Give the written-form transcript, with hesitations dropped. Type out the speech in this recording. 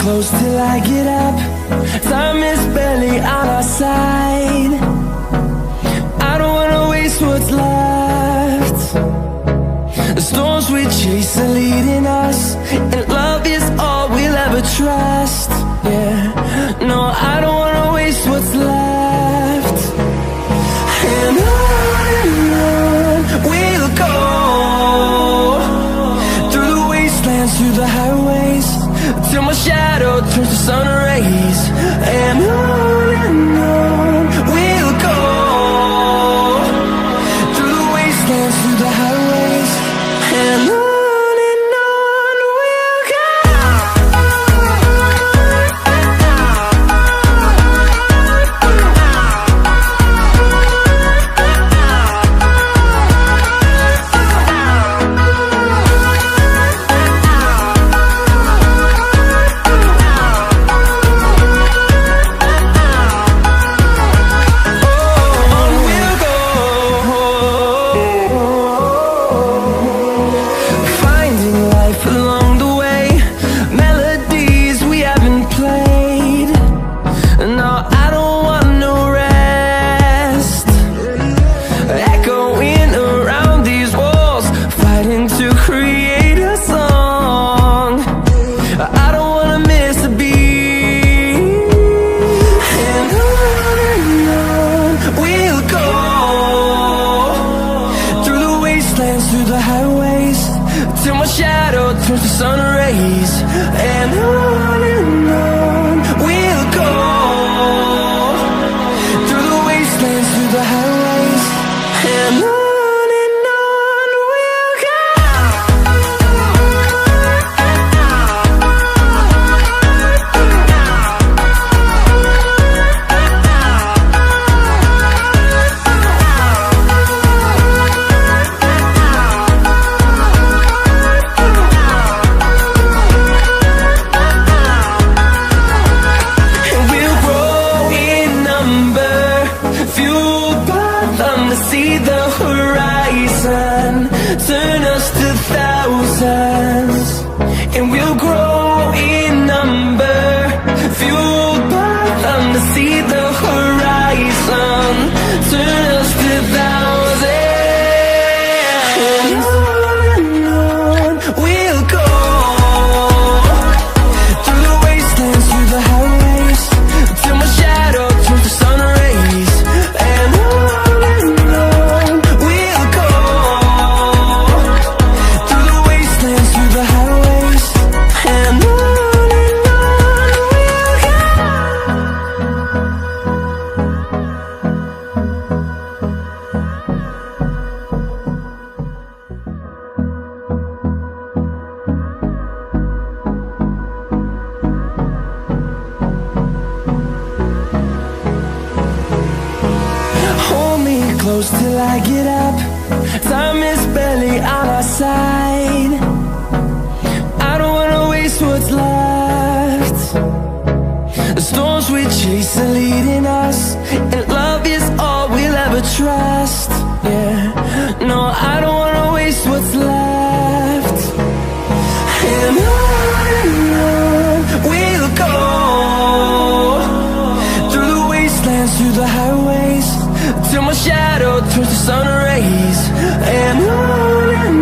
close till I get up. Time is barely on our side. I don't wanna waste what's left. The storms we chase are leading us, and love is all we'll ever trust. Yeah, no, I don't wanna waste what's left. And on we'll go, through the wastelands, through the highways, till my shadow turns to sun rays. And on we'll go, through the wastelands, through the highways, and on we'll go. Through the highways, till my shadow turns to sun rays. And on we'll go, through the wastelands, through the highways, and on we'll go. See the horizon, turn us to thousands, and we'll grow in number, fueled by them to see the horizon, turn us to thousands. And on we'll go, through the wastelands, through the highways, till my shadow turns to sun rays. And close till I get up. Time is barely on our side. I don't wanna waste what's left. The storms we chase are leading us, and love is all we'll ever trust. Yeah, no, I don't wanna waste what's left. And on we'll go, through the wastelands, through the highways, till my shadow turns to sun rays. And on